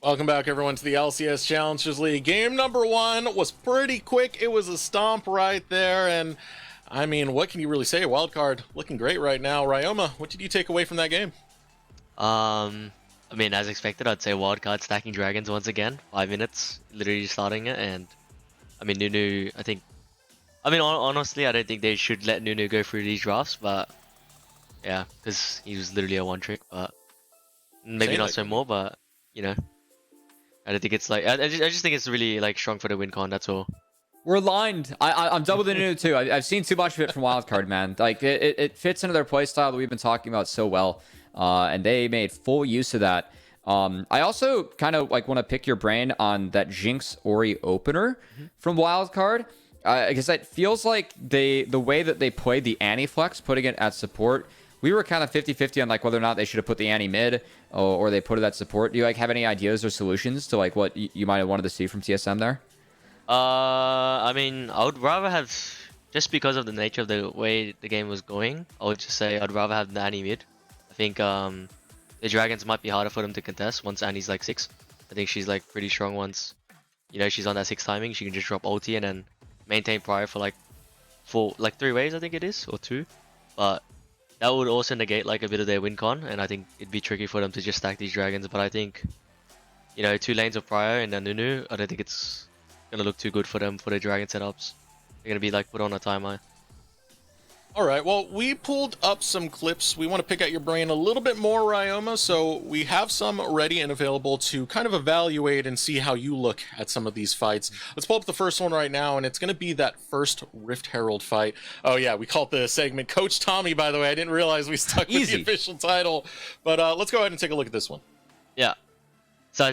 Welcome back, everyone, to the LCS Challengers League. Game number one was pretty quick. It was a stomp right there, and I mean, what can you really say? Wildcard looking great right now. Ryoma, what did you take away from that game? I mean, as expected, I'd say Wildcard stacking dragons once again. 5 minutes, literally starting it, and I mean, Nunu, honestly, I don't think they should let Nunu go through these drafts, but yeah, because he was literally a one trick, but maybe not so more, but you know. I don't think it's like I just think it's really like strong for the win con. That's all. We're aligned. I'm double the Nunu too. I've seen too much of it from Wildcard, man. Like it fits into their playstyle that we've been talking about so well, and they made full use of that. I also kind of like want to pick your brain on that Jinx Ori opener from Wildcard, because it feels like the way that they played the Annie flex, putting it at support. We were kind of 50-50 on like whether or not they should have put the Annie mid or they put it at support. Do you like have any ideas or solutions to like what you might have wanted to see from TSM there? I mean, I would rather have, just because of the nature of the way the game was going, I would just say I'd rather have the Annie mid. I think the dragons might be harder for them to contest once Annie's like 6. I think she's like pretty strong once, you know, she's on that 6 timing. She can just drop ulti and then maintain prior for like 3 waves, I think it is, or 2. But that would also negate like a bit of their win con, and I think it'd be tricky for them to just stack these dragons. But I think, you know, 2 lanes of prior and then Nunu, I don't think it's gonna look too good for them for their dragon setups. They're gonna be like put on a timer. All right, well, we pulled up some clips. We want to pick at your brain a little bit more, Ryoma, so we have some ready and available to kind of evaluate and see how you look at some of these fights. Let's pull up the first one right now, and it's going to be that first Rift Herald fight. Oh, yeah, we call it the segment Coach Tommy, by the way. I didn't realize we stuck with the official title. But let's go ahead and take a look at this one. Yeah. So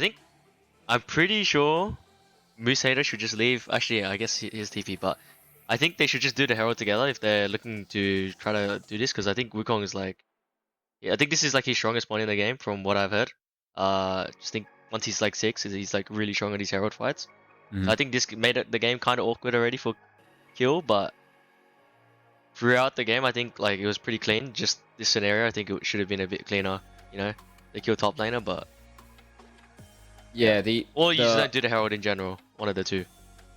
I'm pretty sure Moose Hater should just leave. Actually, I guess his TP, but I think they should just do the Herald together if they're looking to try to do this, because I think Wukong is like, yeah, I think this is like his strongest point in the game from what I've heard. Just think once he's like 6, he's like really strong in these Herald fights. So I think this made the game kind of awkward already for Kill, but throughout the game, I think like it was pretty clean. Just this scenario, I think it should have been a bit cleaner. You know, they kill top laner, but yeah, or you just don't do the Herald in general. One of the two.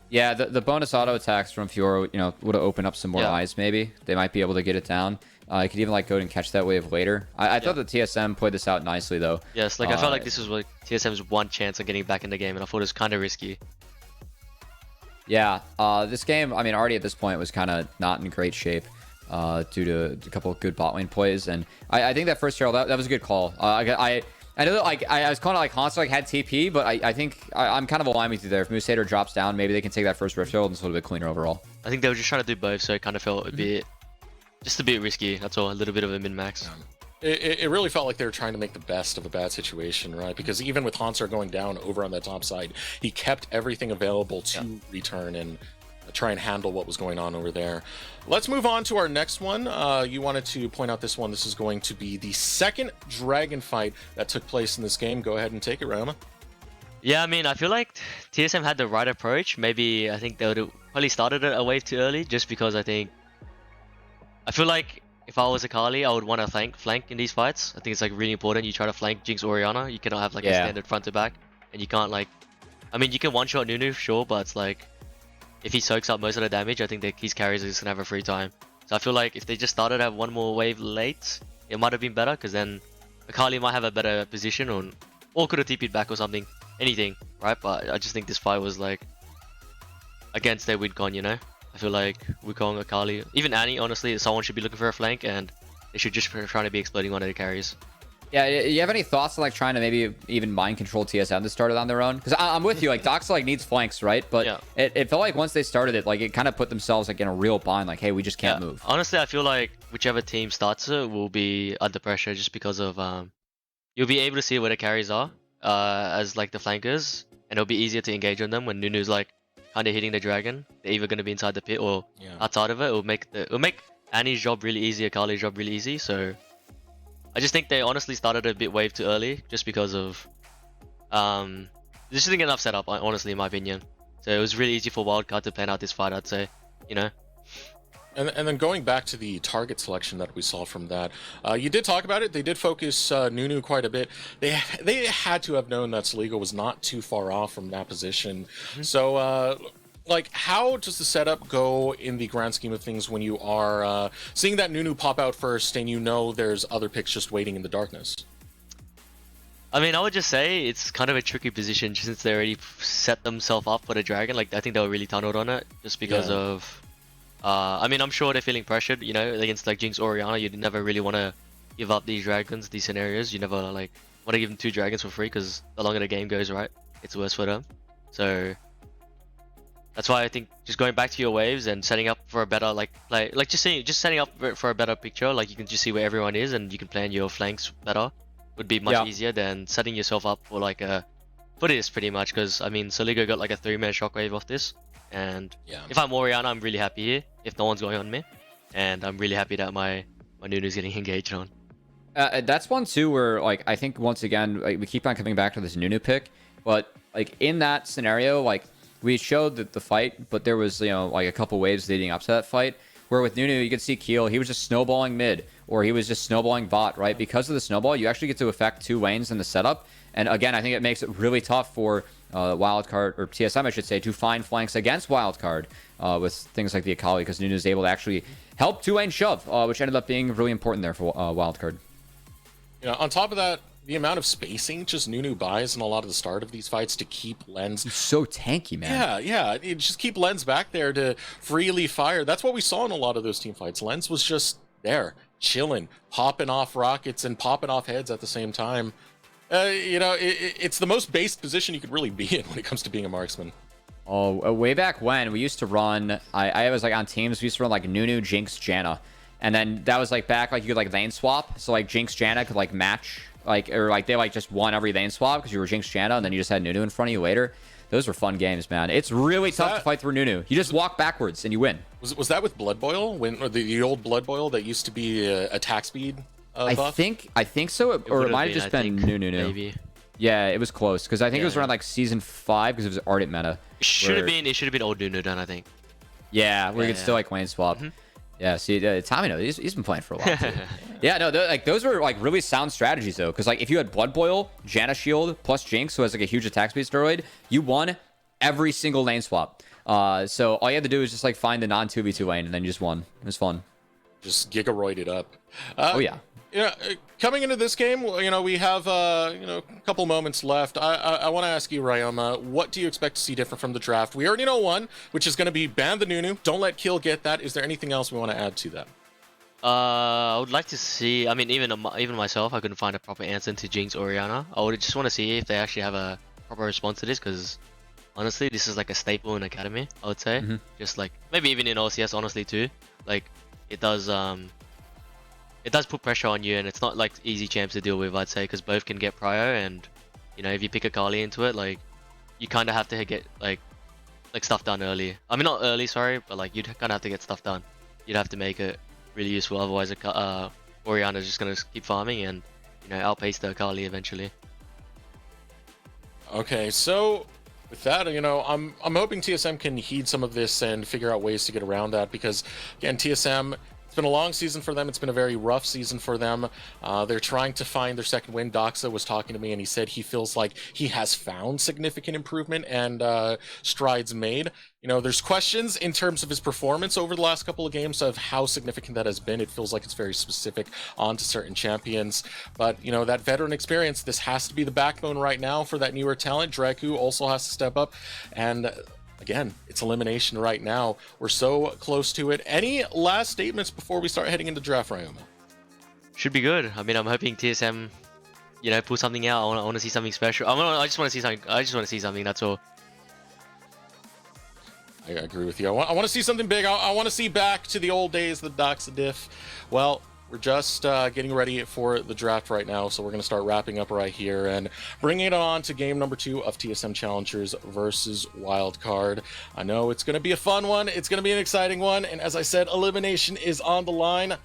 Yeah, the bonus auto attacks from Fiora, you know, would have opened up some more eyes. Maybe they might be able to get it down. You could even like go and catch that wave later. I thought the TSM played this out nicely though. Yes, like I felt like this was like TSM's one chance of getting back in the game, and I thought it was kind of risky. Yeah, this game, I mean, already at this point was kind of not in great shape due to a couple of good bot lane plays, and I think that first Herald that was a good call. I know that like I was calling it like Hanzo like had TP, but I think I'm kind of aligned with you there. If Moose Hater drops down, maybe they can take that first Rift Herald and it's a little bit cleaner overall. I think they were just trying to do both, so it kind of felt a bit, just a bit risky. That's all, a little bit of a min-max. It really felt like they were trying to make the best of a bad situation, right? Because even with Hanzo going down over on that top side, he kept everything available to return and try and handle what was going on over there. Let's move on to our next one. You wanted to point out this one. This is going to be the second dragon fight that took place in this game. Go ahead and take it, Rama. Yeah, I mean, I feel like TSM had the right approach. Maybe I think they would have probably started it a wave too early, just because I feel like if I was a Kali, I would want to flank in these fights. I think it's like really important. You try to flank Jinx Orianna. You cannot have like a standard front to back, and you can't like, I mean, you can one shot Nunu, sure, but it's like, if he soaks up most of the damage, I think that his carries are just gonna have a free time. So I feel like if they just started at one more wave late, it might have been better, because then Akali might have a better position, or could have TP'd back or something, anything, right? But I just think this fight was like against their win con, you know? I feel like Wukong, Akali, even Annie, honestly, someone should be looking for a flank, and they should just try to be exploiting one of their carries. Yeah, you have any thoughts on like trying to maybe even mind control TSM to start it on their own? Because I'm with you, like Doxa like needs flanks, right? But it felt like once they started it, like it kind of put themselves like in a real bind. Like, hey, we just can't move. Honestly, I feel like whichever team starts it will be under pressure, just because of you'll be able to see where the carries are as like the flankers, and it'll be easier to engage on them when Nunu's like kind of hitting the dragon. They're either going to be inside the pit or outside of it. It'll make Annie's job really easy, Akali's job really easy. So I just think they honestly started a bit wave too early, just because of they just didn't get enough setup, honestly, in my opinion. So it was really easy for Wildcard to plan out this fight, I'd say, you know. And then going back to the target selection that we saw from that, you did talk about it. They did focus Nunu quite a bit. They had to have known that Saligo was not too far off from that position. So, like, how does the setup go in the grand scheme of things when you are seeing that Nunu pop out first and you know there's other picks just waiting in the darkness? I mean, I would just say it's kind of a tricky position since they already set themselves up for the dragon. Like, I think they were really tunneled on it just because of. I mean, I'm sure they're feeling pressured. You know, against like Jinx Orianna, you never really want to give up these dragons, these scenarios. You never like want to give them 2 dragons for free because the longer the game goes, right, it's worse for them. So that's why I think just going back to your waves and setting up for a better just setting up for a better picture. Like you can just see where everyone is and you can plan your flanks better. Would be much easier than setting yourself up for like for this pretty much. Because I mean, Soligo got like a 3-man shockwave off this. And if I'm Orianna, I'm really happy here if no one's going on me, and I'm really happy that my Nunu's getting engaged on. That's one too where like I think once again like, we keep on coming back to this Nunu pick, but like in that scenario, like we showed the fight, but there was like a couple waves leading up to that fight where with Nunu you could see Keel, he was just snowballing mid or he was just snowballing bot, right? Because of the snowball, you actually get to affect 2 lanes in the setup, and again I think it makes it really tough for Wildcard, or TSM I should say, to find flanks against Wildcard with things like the Akali, because Nunu is able to actually help 2-lane shove, which ended up being really important there for Wildcard. On top of that, the amount of spacing just Nunu buys in a lot of the start of these fights to keep Lens. He's so tanky, man. Yeah. You just keep Lens back there to freely fire. That's what we saw in a lot of those team fights. Lens was just there, chilling, popping off rockets and popping off heads at the same time. It's the most based position you could really be in when it comes to being a marksman. Oh, way back when we used to run, I was like on teams, we used to run like Nunu, Jinx, Janna. And then that was like back, like you could like lane swap. So like Jinx, Janna could like match, or like they like just won every lane swap because you were Jinx, Janna, and then you just had Nunu in front of you later. Those were fun games, man. It's really tough to fight through Nunu. You just walk backwards and you win. Was that with Blood Boil? Or the old Blood Boil that used to be attack speed? Buff? I think so, or it might have just been Nunu. Maybe. Yeah, it was close because I think it was around like season 5 because it was Ardent meta. It should have been old Nunu done, I think. Yeah, where you could still like lane swap. Yeah, see, Tommy knows. He's been playing for a while too. Yeah, no, like those were like really sound strategies though, because like if you had Blood Boil, Janna Shield plus Jinx, who has like a huge attack speed steroid, you won every single lane swap. So all you had to do is just like find the non 2v2 lane, and then you just won. It was fun. Just gigaroided up. Oh yeah. Yeah, coming into this game, we have a couple moments left. I want to ask you, Ryoma, what do you expect to see different from the draft? We already know one, which is going to be ban the Nunu. Don't let Kill get that. Is there anything else we want to add to that? I would like to see. I mean, even myself, I couldn't find a proper answer to Jinx Orianna. I would just want to see if they actually have a proper response to this, because honestly, this is like a staple in Academy. I would say, just like maybe even in LCS, honestly too. Like it does put pressure on you, and it's not like easy champs to deal with, I'd say, because both can get prio, and if you pick Akali into it, like you kind of have to get like stuff done early. I mean, not early, sorry, but like you'd kind of have to get stuff done. You'd have to make it really useful, otherwise Orianna's just gonna keep farming and outpace the Akali eventually. Okay, so with that, I'm hoping TSM can heed some of this and figure out ways to get around that, because again, TSM, it's been a long season for them. It's been a very rough season for them. They're trying to find their second win. Doxa was talking to me, and he said he feels like he has found significant improvement and strides made. There's questions in terms of his performance over the last couple of games of how significant that has been. It feels like it's very specific onto certain champions. But, that veteran experience, this has to be the backbone right now for that newer talent. Draku also has to step up. And again, it's elimination right now. We're so close to it. Any last statements before we start heading into draft, Ryoma? Should be good. I mean, I'm hoping TSM, pull something out. I want to see something special. I just want to see something. I just want to see something. That's all. I agree with you. I want to see something big. I want to see back to the old days, the Doxa diff. Well, we're just getting ready for the draft right now, so we're going to start wrapping up right here and bringing it on to game number 2 of TSM Challengers versus Wildcard. I know it's going to be a fun one. It's going to be an exciting one, and as I said, elimination is on the line. Going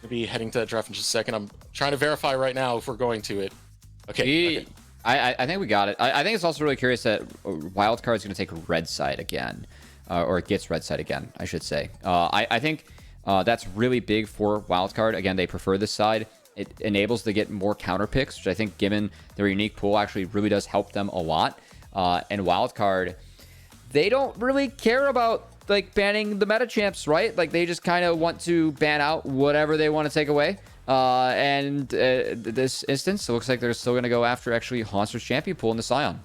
to be heading to that draft in just a second. I'm trying to verify right now if we're going to it. Okay. I think we got it. I think it's also really curious that Wildcard's going to take red side again. or it gets red side again, I should say. I think that's really big for Wildcard. Again, they prefer this side. It enables to get more counter picks, which I think, given their unique pool, actually really does help them a lot. And Wildcard, they don't really care about like banning the meta champs, right? Like they just kind of want to ban out whatever they want to take away. And this instance, it looks like they're still going to go after actually Haunster's champion pool in the Scion.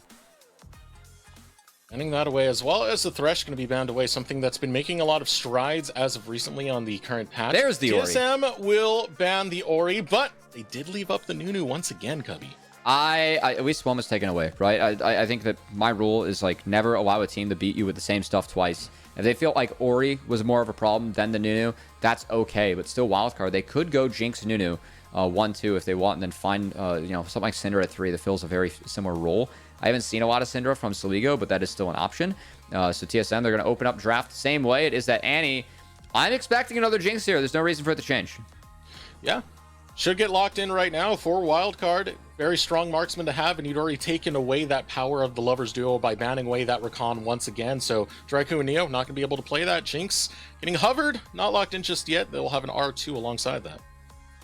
Banning that away, as well as the Thresh going to be banned away, something that's been making a lot of strides as of recently on the current patch. There's the Ori. TSM will ban the Ori, but they did leave up the Nunu once again, Cubby. At least one was taken away, right? I think that my rule is like never allow a team to beat you with the same stuff twice. If they feel like Ori was more of a problem than the Nunu, that's okay. But still, Wildcard, they could go Jinx Nunu 1-2 if they want, and then find something like Syndra at 3 that fills a very similar role. I haven't seen a lot of Syndra from Saligo, but that is still an option. So TSM, they're going to open up draft the same way. It is that Annie. I'm expecting another Jinx here. There's no reason for it to change. Yeah. Should get locked in right now for Wildcard. Very strong marksman to have, and you'd already taken away that power of the Lovers Duo by banning away that Rakan once again. So Draco and Neo not going to be able to play that. Jinx getting hovered, not locked in just yet. They'll have an R2 alongside that.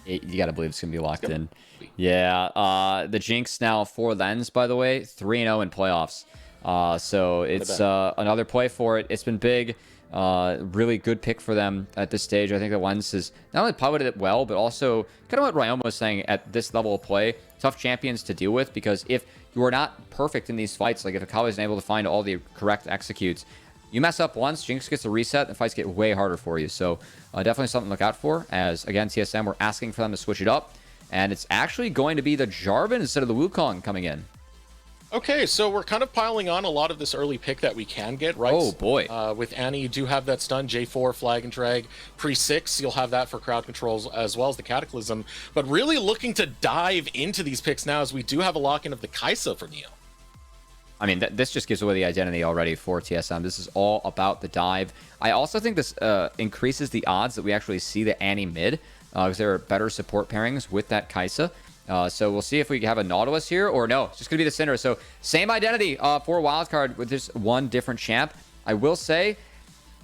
You got to believe it's going to be locked in. Yeah, the Jinx now 4 lens, by the way, 3-0 in playoffs. So it's another play for it. It's been big. Really good pick for them at this stage. I think the lens has not only piloted it well, but also kind of what Ryomo was saying at this level of play. Tough champions to deal with, because if you are not perfect in these fights, like if Akali isn't able to find all the correct executes, you mess up once, Jinx gets a reset, the fights get way harder for you. So definitely something to look out for, as again, TSM, we're asking for them to switch it up. And it's actually going to be the Jarvan instead of the Wukong coming in. Okay, so we're kind of piling on a lot of this early pick that we can get, right? Oh, boy. With Annie, you do have that stun, J4, Flag and Drag, pre-6. You'll have that for crowd controls as well as the Cataclysm. But really looking to dive into these picks now, as we do have a lock-in of the Kaisa for Neo. I mean, this just gives away the identity already for TSM. This is all about the dive. I also think this increases the odds that we actually see the Annie mid, because there are better support pairings with that Kaisa. So we'll see if we have a Nautilus here, or no, it's just going to be the Syndra. So same identity for Wildcard with just one different champ. I will say,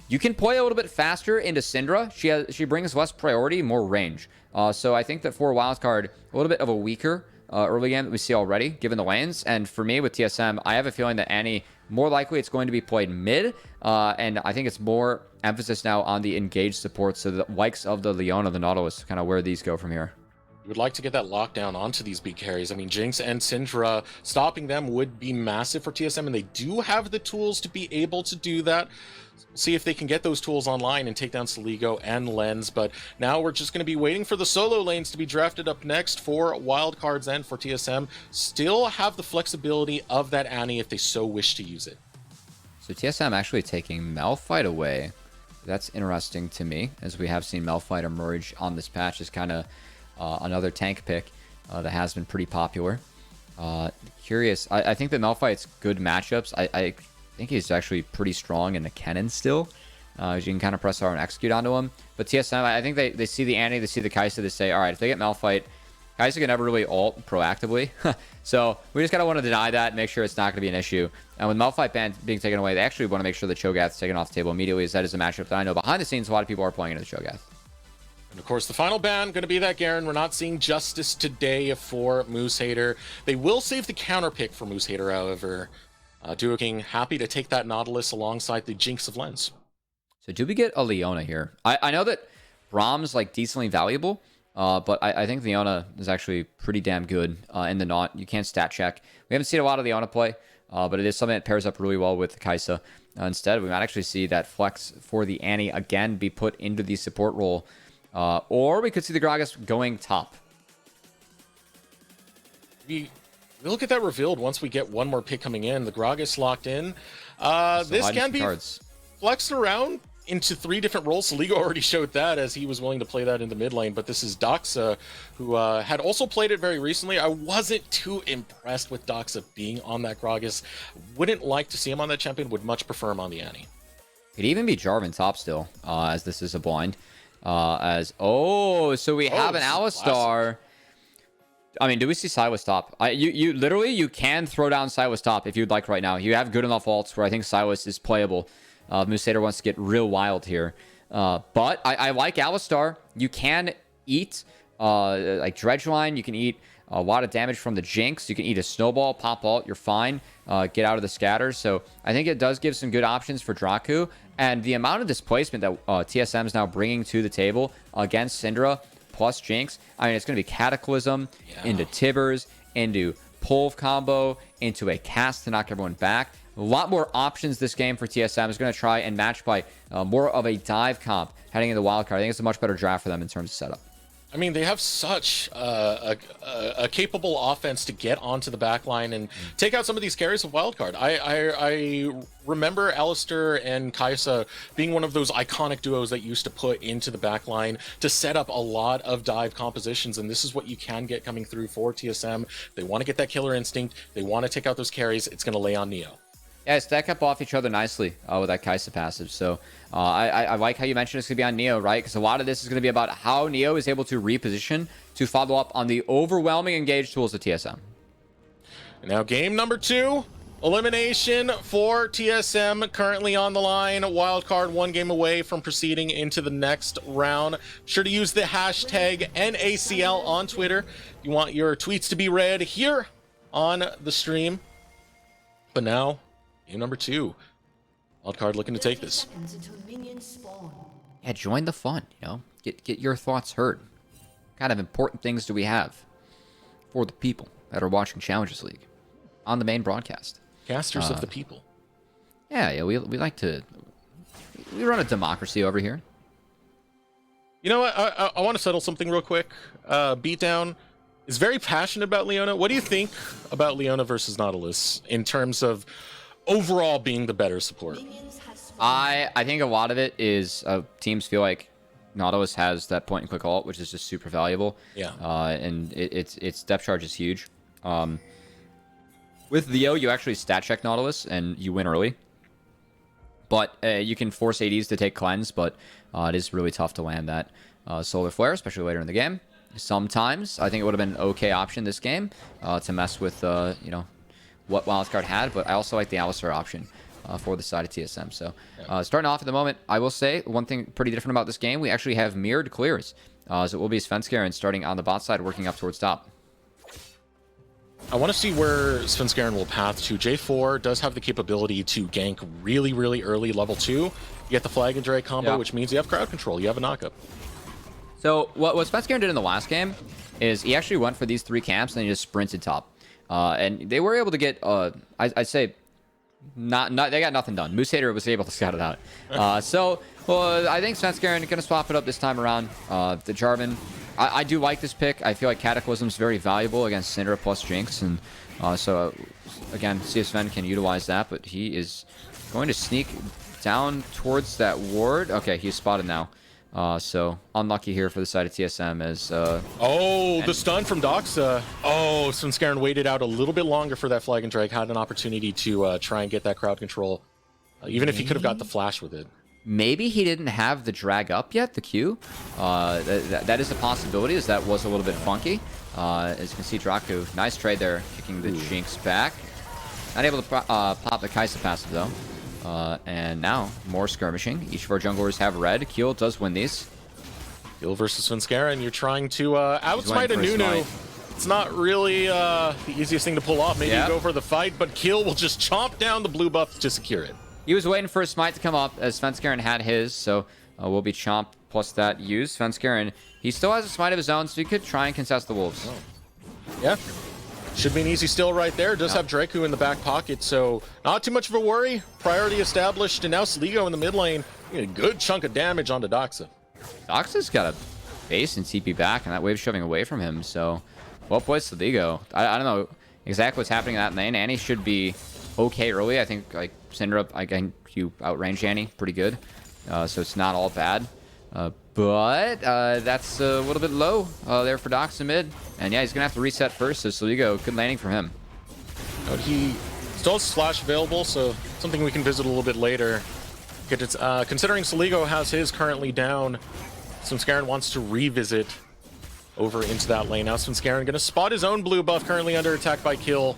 you can play a little bit faster into Syndra. She brings less priority, more range. So I think that for Wildcard, a little bit of a weaker early game that we see already, given the lanes. And for me with TSM, I have a feeling that Annie, more likely it's going to be played mid. And I think it's more emphasis now on the engaged support. So the likes of the Leona, the Nautilus, kind of where these go from here. You would like to get that lockdown onto these big carries. I mean, Jinx and Syndra, stopping them would be massive for TSM, and they do have the tools to be able to do that. See if they can get those tools online and take down Saligo and Lens. But now we're just going to be waiting for the solo lanes to be drafted up next for Wildcards and for TSM. Still have the flexibility of that Annie if they so wish to use it. So TSM actually taking Malphite away. That's interesting to me, as we have seen Malphite emerge on this patch as kind of another tank pick that has been pretty popular. Curious. I think that Malphite's good matchups. I think he's actually pretty strong in the Kennen still. You can kind of press R and execute onto him. But TSM, I think they see the Annie, they see the Kaisa, they say, all right, if they get Malphite, Kaisa can never really ult proactively. So we just kind of want to deny that, make sure it's not going to be an issue. And with Malphite ban being taken away, they actually want to make sure the Cho'Gath's taken off the table immediately, as that is a matchup that I know behind the scenes a lot of people are playing into the Cho'Gath. And of course, the final ban going to be that Garen. We're not seeing justice today for Moose Hater. They will save the counter pick for Moose Hater, however. Duo King happy to take that Nautilus alongside the Jinx of Lens. So do we get a Leona here? I know that Braum's like decently valuable, but I think Leona is actually pretty damn good in the Naut. You can't stat check. We haven't seen a lot of Leona play, but it is something that pairs up really well with Kaisa. Instead, we might actually see that flex for the Annie again be put into the support role. Or we could see the Gragas going top. We'll get that revealed once we get one more pick coming in. The Gragas locked in. This can be flexed around into 3 different roles. Saligo already showed that, as he was willing to play that in the mid lane. But this is Doxa, who had also played it very recently. I wasn't too impressed with Doxa being on that Gragas. Wouldn't like to see him on that champion. Would much prefer him on the Annie. Could even be Jarvan top still, as this is a blind. So we have an Alistar. I mean, do we see Sylas top? You literally, you can throw down Sylas top if you'd like right now. You have good enough ults where I think Sylas is playable. Musader wants to get real wild here. But I like Alistar. You can eat like Dredgeline. You can eat a lot of damage from the Jinx. You can eat a Snowball, pop ult. You're fine. Get out of the scatter. So I think it does give some good options for Draku. And the amount of displacement that TSM is now bringing to the table against Syndra plus Jinx, I mean, it's going to be Cataclysm into Tibbers, into Pulve combo, into a cast to knock everyone back. A lot more options this game for TSM. Is going to try and match by more of a dive comp heading into the wildcard. I think it's a much better draft for them in terms of setup. I mean, they have such a capable offense to get onto the back line and take out some of these carries of Wildcard. I remember Alistair and Kai'Sa being one of those iconic duos that used to put into the back line to set up a lot of dive compositions, and this is what you can get coming through for TSM. They want to get that killer instinct. They want to take out those carries. It's going to lay on Neo. Yeah, stack up off each other nicely with that Kai'Sa passive. So I like how you mentioned it's going to be on Neo, right? Because a lot of this is going to be about how Neo is able to reposition to follow up on the overwhelming engage tools of TSM. And now game number 2. Elimination for TSM currently on the line. Wildcard 1 game away from proceeding into the next round. Sure to use the hashtag NACL on Twitter. You want your tweets to be read here on the stream. But now, game number 2. Wildcard looking to take this. Yeah, join the fun, you know. Get your thoughts heard. What kind of important things do we have for the people that are watching Challengers League on the main broadcast? Casters of the people. Yeah, we like to... We run a democracy over here. You know what? I want to settle something real quick. Beatdown is very passionate about Leona. What do you think about Leona versus Nautilus in terms of overall being the better support? I think a lot of it is teams feel like Nautilus has that point and click ult, which is just super valuable. Yeah. And its depth charge is huge. With Leo, you actually stat check Nautilus and you win early. But you can force ADs to take cleanse, but it is really tough to land that solar flare, especially later in the game. Sometimes I think it would have been an okay option this game to mess with you know, what Wildcard had, but I also like the Alistar option for the side of TSM. So starting off at the moment, I will say one thing pretty different about this game, we actually have mirrored clears. So it will be Svenskeren starting on the bot side, working up towards top. I want to see where Svenskeren will path to. J4 does have the capability to gank really, really early level 2. You get the Flag and Drake combo, which means you have crowd control. You have a knockup. So what Svenskeren did in the last game is he actually went for these 3 camps and then he just sprinted top. And they were able to get, I'd say, not they got nothing done. Musader was able to scout it out. Well, I think Svenskeren is going to swap it up this time around. The Jarvan, I do like this pick. I feel like Cataclysm is very valuable against Syndra plus Jinx. And so, again, see if Sven can utilize that. But he is going to sneak down towards that ward. Okay, he's spotted now. So unlucky here for the side of TSM as the stun from Doxa. Oh, Svenskeren waited out a little bit longer for that Flag and Drake, had an opportunity to try and get that crowd control, even if he could have got the flash with it. Maybe he didn't have the drag up yet, the Q. That is a possibility, as that was a little bit funky. As you can see, Draku, nice trade there, kicking the Jinx back. Not able to pop the Kai'Sa passive though. And now, more skirmishing. Each of our junglers have red. Kiel does win these. Kiel versus Svenskeren, you're trying to outsmite a Nunu. It's not really the easiest thing to pull off. Maybe you go for the fight, but Kiel will just chomp down the blue buff to secure it. He was waiting for a smite to come up, as Svenskeren had his, so will be chomp plus that use. Svenskeren, he still has a smite of his own, so he could try and contest the wolves. Oh. Yeah. Should be an easy steal right there. Does have Draku in the back pocket, so not too much of a worry. Priority established, and now Sligo in the mid lane. A good chunk of damage onto Doxa. Doxa's got a base and TP back, and that wave's shoving away from him, so well played Sligo. I don't know exactly what's happening in that lane. Annie should be okay early. I think, like, Syndra, I think you outrange Annie pretty good, so it's not all bad. But that's a little bit low there for Doxa mid. And yeah, he's going to have to reset first, so Sligo, good landing for him. He still has Slash available, so something we can visit a little bit later. Considering Sligo has his currently down, Svenskeren wants to revisit over into that lane. Now Svenskeren going to spot his own blue buff, currently under attack by Kill.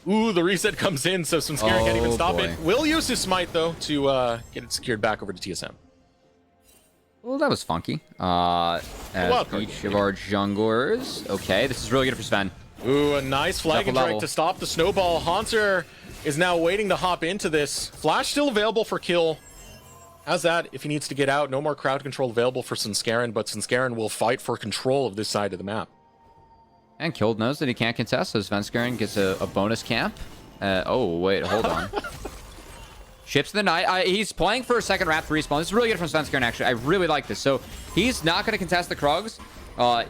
Ooh, the reset comes in, so Svenskeren can't even stop boy. it. Will use his smite, though, to get it secured back over to TSM. Well, that was funky. As Wildcard. each of our junglers. Okay, this is really good for Sven. Ooh, a nice flag and Level. drag to stop the snowball. Haunter is now waiting to hop into this. Flash still available for kill. How's that if he needs to get out? No more crowd control available for Svenskeren, but Svenskeren will fight for control of this side of the map. And Killed knows that he can't contest, so Svenskeren gets a bonus camp. Oh, wait, hold on. Ships the Knight. He's playing for a second Wrath respawn. This is really good from Svenskeren, actually. I really like this. So he's not going to contest the Krugs.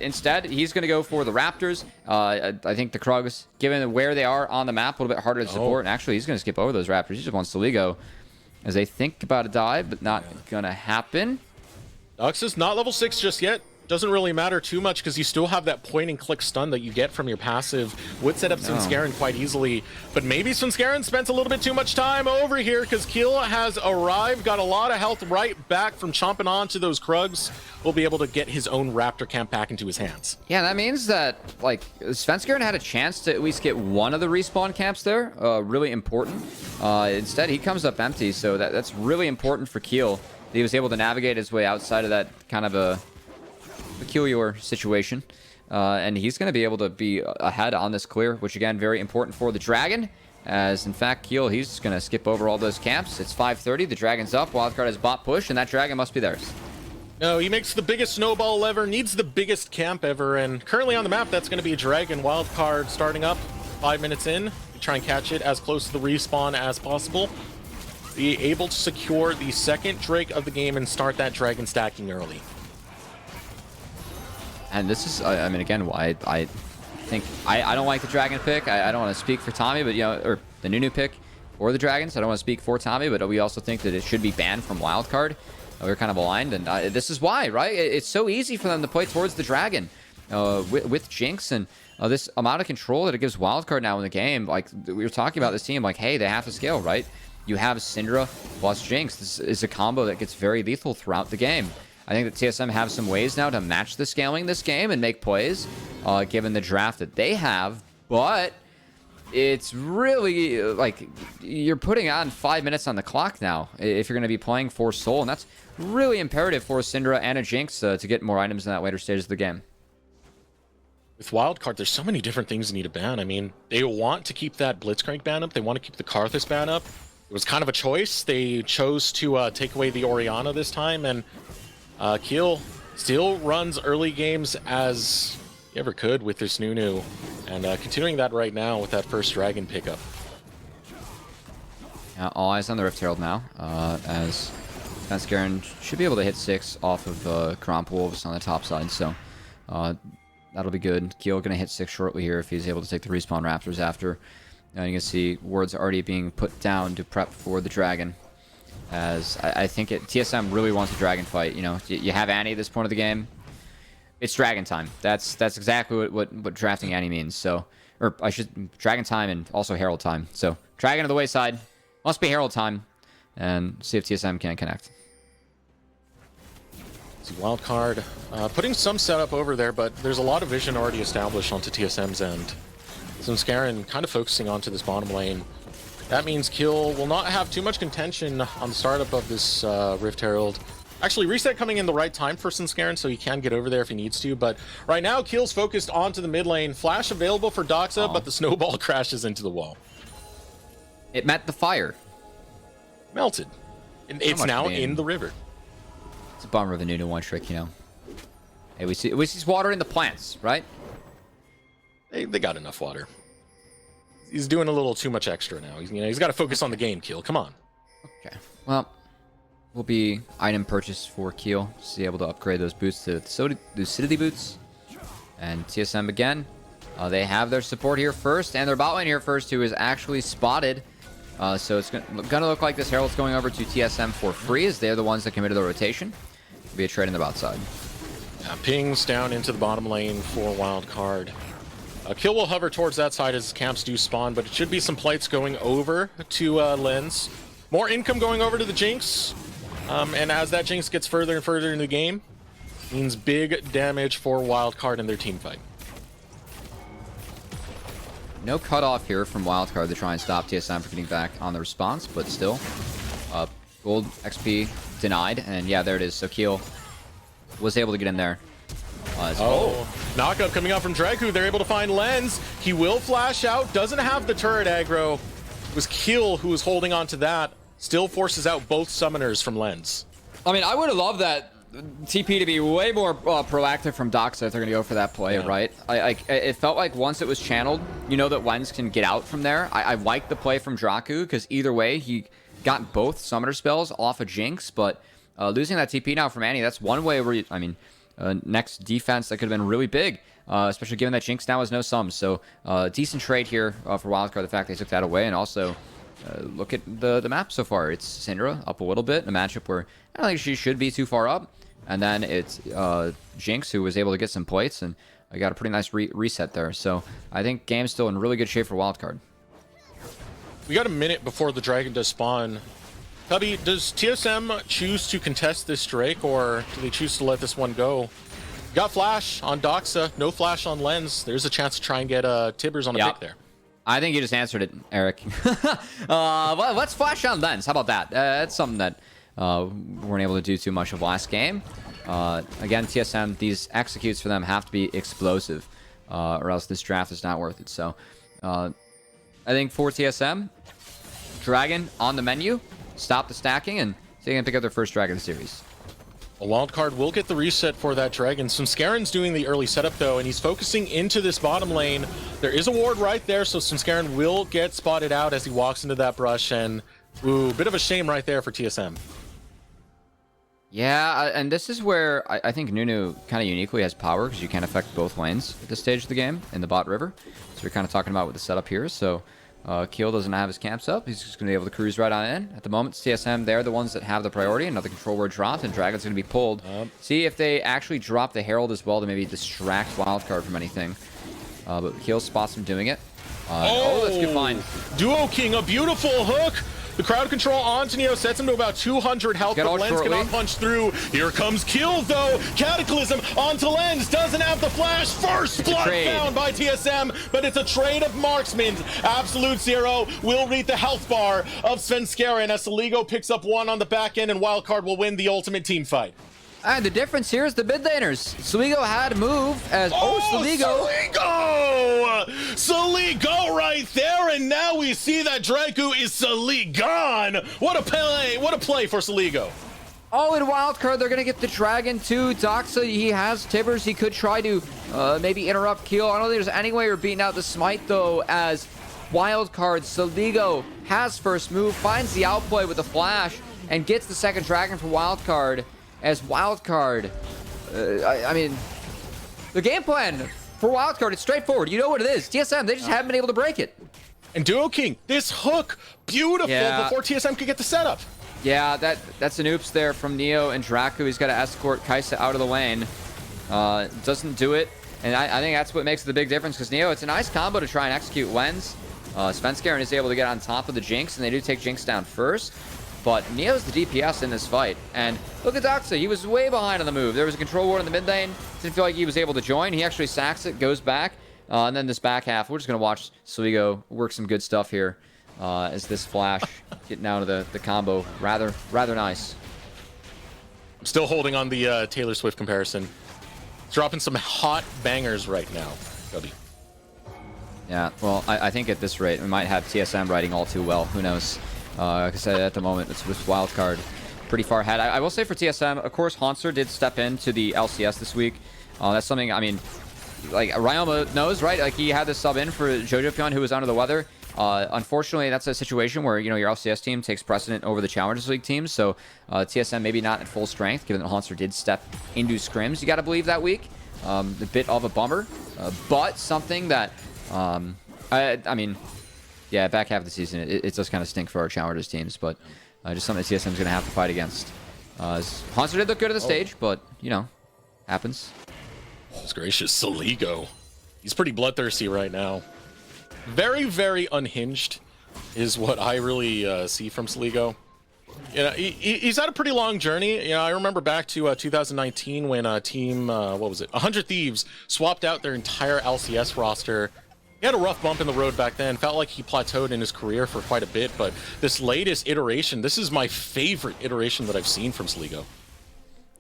Instead, he's going to go for the Raptors. I think the Krugs, given where they are on the map, a little bit harder to support. And actually, he's going to skip over those Raptors. He just wants to go as they think about a dive, but not going to happen. Duxus not level 6 just yet. Doesn't really matter too much because you still have that point and click stun that you get from your passive. Would set up Svenskeren quite easily, but maybe Svenskeren spent a little bit too much time over here because Kill has arrived, got a lot of health right back from chomping onto those Krugs. Will be able to get his own Raptor camp back into his hands. Yeah, that means that, like, Svenskeren had a chance to at least get one of the respawn camps there. Really important. Instead, he comes up empty, so that's really important for Keel. He was able to navigate his way outside of that kind of a peculiar situation. And he's going to be able to be ahead on this clear, which, again, very important for the Dragon. As, in fact, Keel, he's going to skip over all those camps. It's 5:30. The Dragon's up. Wildcard has bot push, and that Dragon must be theirs. No, he makes the biggest snowball ever, needs the biggest camp ever, and currently on the map, that's going to be Dragon Wildcard starting up 5 minutes in. We try and catch it as close to the respawn as possible. Be able to secure the second Drake of the game and start that Dragon stacking early. And this is, I mean, again, I think, I don't like the Dragon pick. I don't want to speak for Tommy, but, you know, or the Nunu pick or the Dragons. I don't want to speak for Tommy, but we also think that it should be banned from Wildcard. We're kind of aligned, and this is why, right? It's so easy for them to play towards the Dragon with Jinx and this amount of control that it gives Wildcard now in the game. Like, we were talking about this team, like, hey, they have to scale, right? You have Syndra plus Jinx. This is a combo that gets very lethal throughout the game. I think that TSM have some ways now to match the scaling this game and make plays, given the draft that they have, but it's really, like, you're putting on 5 minutes on the clock now if you're going to be playing for Soul, and that's really imperative for a Syndra and a Jinx to get more items in that later stages of the game. With Wildcard, there's so many different things you need to ban. I mean, they want to keep that Blitzcrank ban up. They want to keep the Karthus ban up. It was kind of a choice. They chose to take away the Orianna this time, and Keel still runs early games as he ever could with this Nunu, and continuing that right now with that first Dragon pickup. All eyes on the Rift Herald now, as Svenskeren should be able to hit 6 off of Cromp Wolves on the top side, so that'll be good. Keel going to hit 6 shortly here if he's able to take the respawn Raptors after. And you can see wards already being put down to prep for the Dragon. As I think TSM really wants a Dragon fight. You know, you have Annie at this point of the game. It's Dragon time. That's exactly what drafting Annie means. So, or I should Dragon time and also Herald time. So Dragon to the wayside. Must be Herald time, and see if TSM can connect. See Wildcard putting some setup over there, but there's a lot of vision already established onto TSM's end. Svenskeren kind of focusing onto this bottom lane. That means Kill will not have too much contention on the startup of this Rift Herald. Actually, reset coming in the right time for Svenskeren, so he can get over there if he needs to. But right now, Kill's focused onto the mid lane. Flash available for Doxa, but the snowball crashes into the wall. It met the fire. Melted. And it's now in the river. It's a bummer of a Nunu one trick, you know. Hey, we see he's watering the plants, right? They got enough water. He's doing a little too much extra now. He's got to focus on the game, Keel. Come on. Okay. Well, will be item purchase for Keel to be able to upgrade those boots to Lucidity boots. And TSM again, they have their support here first, and their bot lane here first, who is actually spotted. So it's gonna look like this Herald's going over to TSM for free, as they're the ones that committed the rotation. It'll be a trade in the bot side. Pings down into the bottom lane for Wildcard. Kill will hover towards that side as camps do spawn, but it should be some plates going over to Lens. More income going over to the Jinx. And as that Jinx gets further and further into the game, means big damage for Wildcard in their team fight. No cutoff here from Wildcard to try and stop TSM from getting back on the response, but still. Gold XP denied, and yeah, there it is. So Keel was able to get in there. Knockup coming out from Dragu. They're able to find Lens. He will flash out. Doesn't have the turret aggro. It was Keel who was holding on to that. Still forces out both summoners from Lens. I mean, I would have loved that TP to be way more proactive from Doxa if they're going to go for that play, right? It felt like once it was channeled, you know that Lens can get out from there. I like the play from Draku because either way, he got both summoner spells off of Jinx, but losing that TP now from Annie, that's one way where, next defense that could have been really big, especially given that Jinx now has no sums. So decent trade here for Wildcard, the fact they took that away, and also look at the map so far. It's Syndra up a little bit, a matchup where I don't think she should be too far up, and then it's Jinx who was able to get some plates, and I got a pretty nice reset there. So I think game's still in really good shape for Wildcard. We got a minute before the dragon does spawn. Cubby, does TSM choose to contest this Drake, or do they choose to let this one go? Got flash on Doxa, no flash on Lens. There's a chance to try and get Tibbers on a pick there. I think you just answered it, Eric. Well, let's flash on Lens. How about that? That's something that we weren't able to do too much of last game. Again, TSM, these executes for them have to be explosive, or else this draft is not worth it. So I think for TSM, Dragon on the menu, stop the stacking, and they can pick up their first Dragon of the series. A Wildcard will get the reset for that Dragon. Sumskaren's doing the early setup though, and he's focusing into this bottom lane. There is a ward right there, so Sumskaren will get spotted out as he walks into that brush, and ooh, bit of a shame right there for TSM. Yeah, and this is where I think Nunu kind of uniquely has power, because you can affect both lanes at this stage of the game in the bot river. So we're kind of talking about with the setup here. So Keel doesn't have his camps up. He's just going to be able to cruise right on in. At the moment, TSM, they're the ones that have the priority. Another control ward dropped, and Dragon's going to be pulled. See if they actually drop the Herald as well to maybe distract Wildcard from anything. But Keel spots him doing it. That's a good find. Duo King, a beautiful hook. The crowd control onto Neo sets him to about 200 health, but Lens cannot punch through. Here comes Kill, though. Cataclysm onto Lens. Doesn't have the flash. First blood found by TSM, but it's a trade of marksmen. Absolute Zero will read the health bar of Svenskeren as Saligo picks up one on the back end, and Wildcard will win the ultimate team fight. And the difference here is the mid laners. Saligo had move as Saligo right there, and now we see that Draku is Saligon. What a play for Saligo. Oh, in Wildcard, they're gonna get the Dragon too. Doxa, he has Tibbers. He could try to maybe interrupt Keel. I don't think there's any way we're beating out the smite though, as Wildcard, Saligo has first move, finds the outplay with the flash, and gets the second Dragon for Wildcard. As Wildcard, I mean, the game plan for Wildcard is straightforward. You know what it is. TSM, they just haven't been able to break it. And Duo King, this hook, beautiful before TSM could get the setup. Yeah, that's an oops there from Neo and Draku. He's got to escort Kaisa out of the lane. Doesn't do it. And I think that's what makes the big difference, because Neo, it's a nice combo to try and execute Lens. Svenskeren is able to get on top of the Jinx, and they do take Jinx down first. But Neo's the DPS in this fight. And look at Doxa. He was way behind on the move. There was a control ward in the mid lane. Didn't feel like he was able to join. He actually sacks it, goes back. And then this back half, we're just going to watch Saligo work some good stuff here as this flash getting out of the combo. Rather nice. I'm still holding on the Taylor Swift comparison. Dropping some hot bangers right now, Gubby. Yeah, well, I think at this rate, we might have TSM riding all too well. Who knows? Like I said, at the moment, it's with Wildcard pretty far ahead. I will say for TSM, of course, Hanser did step into the LCS this week. That's something, I mean, like Ryoma knows, right? Like he had this sub in for Jojo Pion, who was under the weather. Unfortunately, that's a situation where, you know, your LCS team takes precedent over the Challengers League teams. So TSM maybe not at full strength, given that Hanser did step into scrims. You got to believe that week. A bit of a bummer, but something that, I mean, yeah, back half of the season, it does kind of stink for our Challengers teams, but just something that TSM is going to have to fight against. Hanser did look good at the stage, but, you know, happens. Goodness gracious, Saligo. He's pretty bloodthirsty right now. Very, very unhinged is what I really see from Saligo. You know, he's had a pretty long journey. You know, I remember back to 2019 when team, what was it, 100 Thieves swapped out their entire LCS roster He had a rough bump in the road back then. Felt like he plateaued in his career for quite a bit, but this latest iteration, this is my favorite iteration that I've seen from Sligo.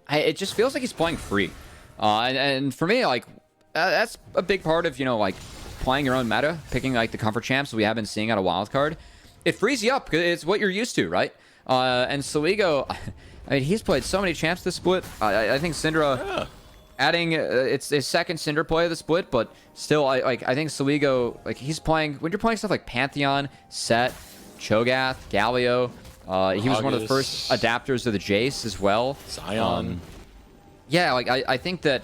It just feels like he's playing free. And for me, like, that's a big part of, you know, like, playing your own meta, picking, like, the comfort champs we have been seeing out of Wildcard. It frees you up, because it's what you're used to, right? And Sligo, I mean, he's played so many champs this split. I think Syndra... Adding it's his second Cinder play of the split, but still, I think Sligo, like, he's playing, when you're playing stuff like Pantheon, Set, Cho'Gath, Galio, he was one of the first adapters of the Jace as well. Zion. Yeah, like, I think that,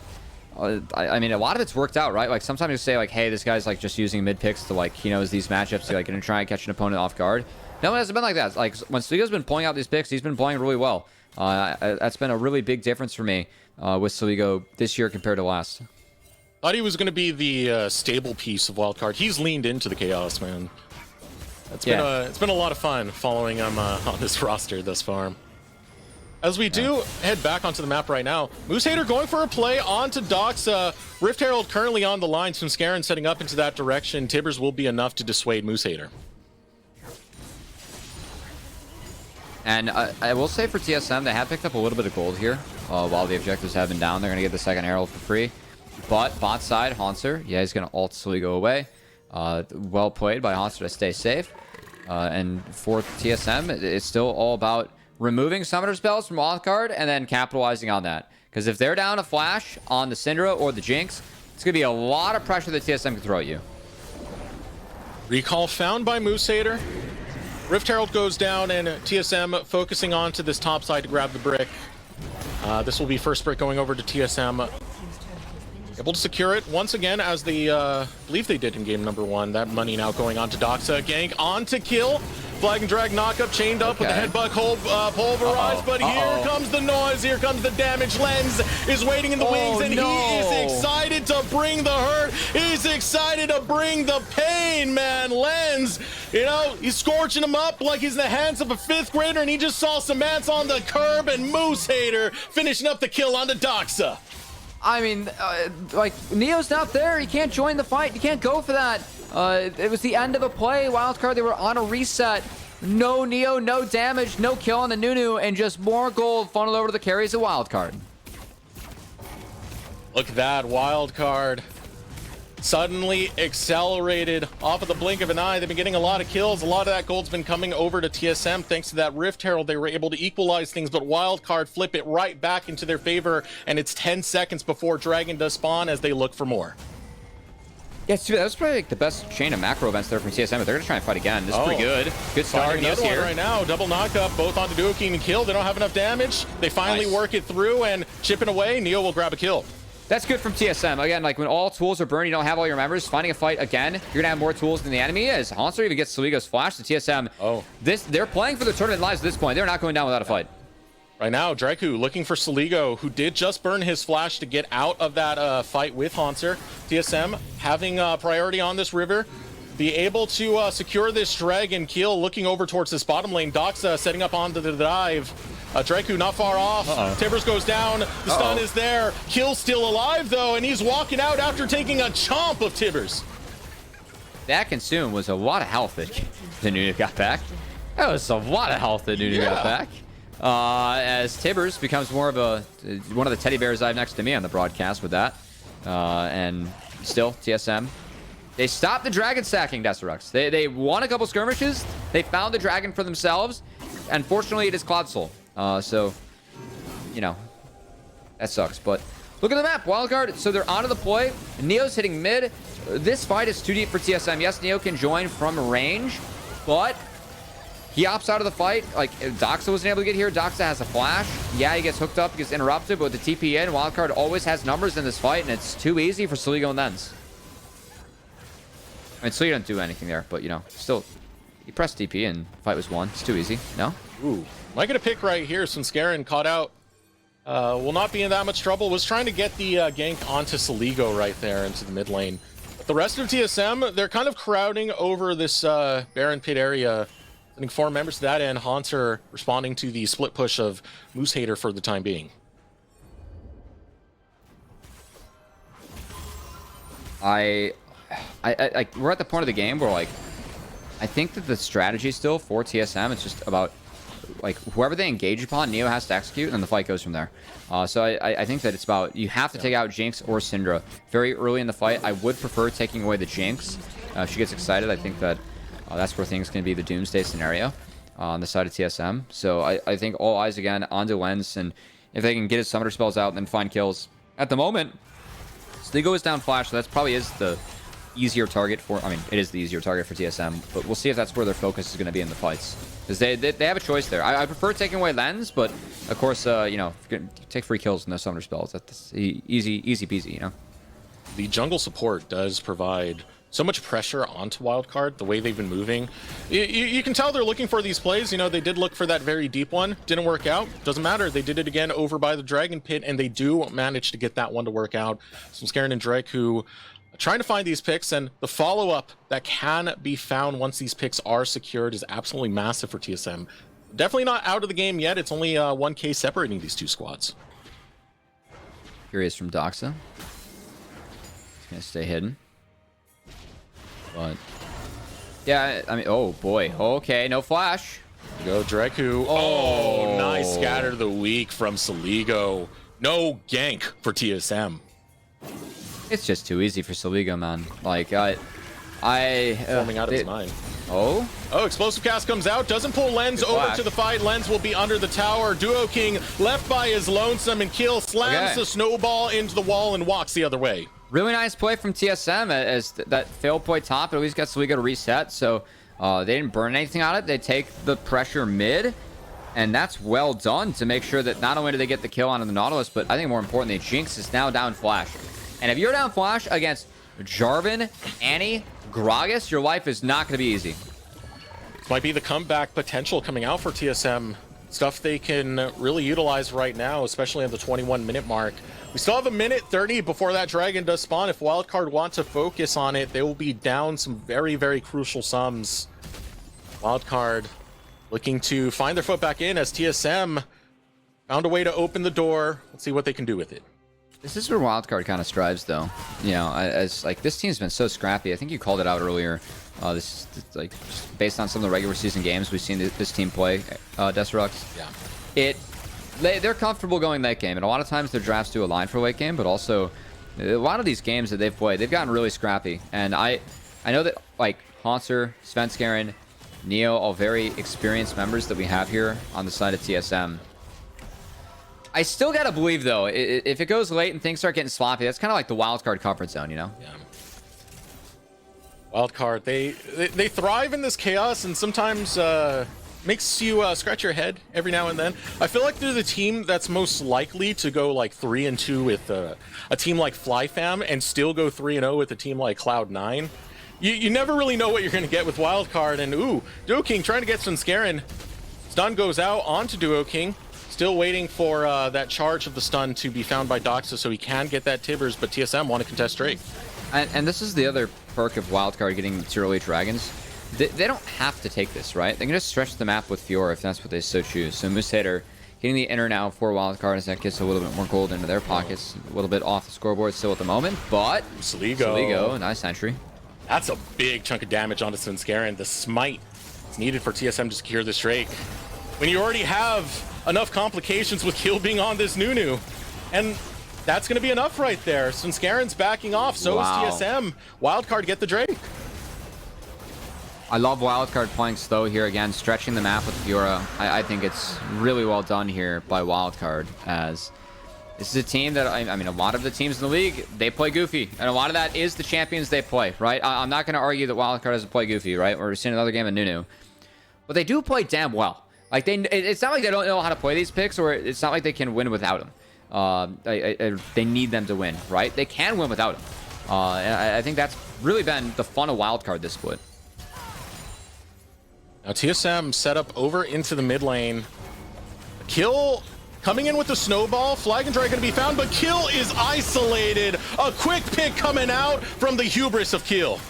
I mean, a lot of it's worked out, right? Like, sometimes you say, like, hey, this guy's, like, just using mid picks to, like, he knows these matchups, to, like, gonna try and catch an opponent off guard. No, it hasn't been like that. Like, when Sligo's been pulling out these picks, he's been playing really well. That's been a really big difference for me with Sligo this year compared to last. Thought he was going to be the stable piece of Wildcard. He's leaned into the chaos, man. It's been a lot of fun following him on this roster thus far. As we do head back onto the map right now, Moose Hater going for a play onto Doxa. Rift Herald currently on the line. Scarin setting up into that direction. Tibbers will be enough to dissuade Moose Hater. And I will say for TSM, they have picked up a little bit of gold here. While the objectives have been down, they're going to get the second Herald for free. But bot side, Haunter, yeah, he's going to ult Sligo away. Well played by Haunter to stay safe. And for TSM, it's still all about removing summoner spells from Wildcard and then capitalizing on that. Because if they're down a flash on the Syndra or the Jinx, it's going to be a lot of pressure that TSM can throw at you. Recall found by Moose Hater. Rift Herald goes down, and TSM focusing on to this top side to grab the brick. This will be first brick going over to TSM. Able to secure it once again, as they believe they did in game number 1. That money now going on to Doxa. Gank on to kill. Flag and drag knockup, chained up with the headbutt hold, pulverized, but here comes the noise, here comes the damage. Lens is waiting in the wings, and he is excited to bring the hurt. He's excited to bring the pain, man. Lens, you know, he's scorching him up like he's in the hands of a 5th grader, and he just saw some mats on the curb, and Moose Hater finishing up the kill onto Doxa. I mean, like, Neo's not there. He can't join the fight. He can't go for that. It was the end of a play. Wildcard, they were on a reset. No Neo, no damage, no kill on the Nunu, and just more gold funneled over to the carries of Wildcard. Look at that, Wildcard. Suddenly accelerated off of the blink of an eye. They've been getting a lot of kills. A lot of that gold's been coming over to TSM thanks to that Rift Herald. They were able to equalize things, but Wildcard flip it right back into their favor, and it's 10 seconds before Dragon does spawn as they look for more. Yeah, that was probably like the best chain of macro events there from TSM, but they're going to try and fight again. This is pretty good. Good start. Another one right now. Double knockup, both onto Duoking and kill. They don't have enough damage. They finally work it through, and chipping away, Neo will grab a kill. That's good from TSM. Again, like, when all tools are burned, you don't have all your members. Finding a fight again, you're going to have more tools than the enemy is. Haunter even gets Sligo's flash to TSM. They're playing for the tournament lives at this point. They're not going down without a fight. Right now, Draku looking for Sligo, who did just burn his flash to get out of that fight with Haunter. TSM having priority on this river. Be able to secure this dragon kill, looking over towards this bottom lane. Doxa setting up onto the dive. Draku not far off. Tibbers goes down. The stun is there. Kill's still alive, though, and he's walking out after taking a chomp of Tibbers. That consume was a lot of health that the Nunu got back. That was a lot of health that Nunu got back. As Tibbers becomes more of one of the teddy bears I have next to me on the broadcast with that. And still, TSM. They stopped the dragon stacking, Desterux. They won a couple skirmishes. They found the dragon for themselves. Unfortunately, it is Cloud Soul. So, you know, that sucks. But look at the map. Wildcard, so they're onto the play. Neo's hitting mid. This fight is too deep for TSM. Yes, Neo can join from range, but he opts out of the fight. Like, Doxa wasn't able to get here. Doxa has a flash. Yeah, he gets hooked up, he gets interrupted, but with the TP in, Wildcard always has numbers in this fight, and it's too easy for Sligo and Thens. I mean, Sligo didn't do anything there, but, you know, still, he pressed TP and fight was won. It's too easy. No? Ooh. Might get a pick right here since Scarin caught out. Will not be in that much trouble. Was trying to get the gank onto Sligo right there into the mid lane. But the rest of TSM, they're kind of crowding over this Baron Pit area. Sending 4 members to that end. Haunter responding to the split push of Moose Hater for the time being. we're at the point of the game where like I think that the strategy still for TSM it's just about like whoever they engage upon, Neo has to execute, and then the fight goes from there. So I think that it's about you have to take out Jinx or Syndra very early in the fight. I would prefer taking away the Jinx. If she gets excited, I think that that's where things can be the doomsday scenario on the side of TSM. So I think all eyes again onto Lens, and if they can get his summoner spells out and then find kills. At the moment, Sligo is down Flash, so that probably is the easier target for, I mean, it is the easier target for TSM, but we'll see if that's where their focus is going to be in the fights. Because they have a choice there. I prefer taking away Lens, but of course, you know, if you're gonna take free kills and no summoner spells, that's easy peasy, you know? The jungle support does provide so much pressure onto Wildcard, the way they've been moving. You can tell they're looking for these plays. You know, they did look for that very deep one. Didn't work out. Doesn't matter. They did it again over by the Dragon Pit, and they do manage to get that one to work out. Some Scarin and Drake who are trying to find these picks, and the follow-up that can be found once these picks are secured is absolutely massive for TSM. Definitely not out of the game yet. It's only 1K separating these two squads. Curious from Doxa. He's going to stay hidden. But yeah, I mean, oh boy. Okay, no flash. Go Dreku. Oh, nice scatter of the week from Saligo. No gank for TSM. It's just too easy for Saligo, man. Like Forming out of his mind. Oh, Explosive Cast comes out, doesn't pull Lens over to the fight. Lens will be under the tower. Duo King left by his lonesome, and Kill slams the snowball into the wall and walks the other way. Really nice play from TSM as that failed play top. At least got Saligo to reset, so they didn't burn anything on it. They take the pressure mid, and that's well done to make sure that not only do they get the kill onto the Nautilus, but I think more importantly, Jinx is now down Flash. And if you're down Flash against Jarvan, Annie, Gragas, your life is not going to be easy. This might be the comeback potential coming out for TSM. Stuff they can really utilize right now, especially at the 21-minute mark. We still have a minute 30 before that dragon does spawn. If Wildcard want to focus on it, they will be down some very, very crucial sums. Wildcard looking to find their foot back in as TSM found a way to open the door. Let's see what they can do with it. This is where Wildcard kind of strives, though. You know, as like this team's been so scrappy. I think you called it out earlier. This is like just based on some of the regular season games we've seen this team play. Destruct. Yeah. They're comfortable going late game, and a lot of times their drafts do align for late game. But also, a lot of these games that they've played, they've gotten really scrappy. And I know that like Haunter, Svenskeren, Neo, all very experienced members that we have here on the side of TSM. I still gotta believe, though, if it goes late and things start getting sloppy, that's kind of like the Wildcard comfort zone, you know? Yeah. Wildcard, they thrive in this chaos, and sometimes makes you scratch your head every now and then. I feel like they're the team that's most likely to go like 3-2 with a team like FlyFam, and still go 3-0 with a team like Cloud9. You never really know what you're gonna get with Wildcard, and Duo King trying to get some Scarin. Stun goes out onto Duo King. Still waiting for that charge of the stun to be found by Doxa so he can get that Tibbers, but TSM want to contest straight. And this is the other perk of Wildcard getting tier early dragons. They don't have to take this, right? They can just stretch the map with Fiora if that's what they so choose. So Musader getting the inner now for Wildcard as that gets a little bit more gold into their pockets. A little bit off the scoreboard still at the moment, but Saligo, nice entry. That's a big chunk of damage onto Svenskeren. The smite is needed for TSM to secure this Drake. When you already have enough complications with Kill being on this Nunu. And that's going to be enough right there. Svenskaren's backing off, so is TSM. Wildcard get the Drake. I love Wildcard playing slow here again, stretching the map with Fiora. I think it's really well done here by Wildcard, as this is a team that, I mean, a lot of the teams in the league, they play goofy. And a lot of that is the champions they play, right? I'm not going to argue that Wildcard doesn't play goofy, right? We're seeing another game of Nunu. But they do play damn well. Like, it's not like they don't know how to play these picks, or it's not like they can win without them. They need them to win, right? They can win without them. And I think that's really been the fun of Wildcard this split. Now TSM set up over into the mid lane. Kill coming in with the snowball. Flag and Drake going to be found, but Kill is isolated. A quick pick coming out from the hubris of Kill.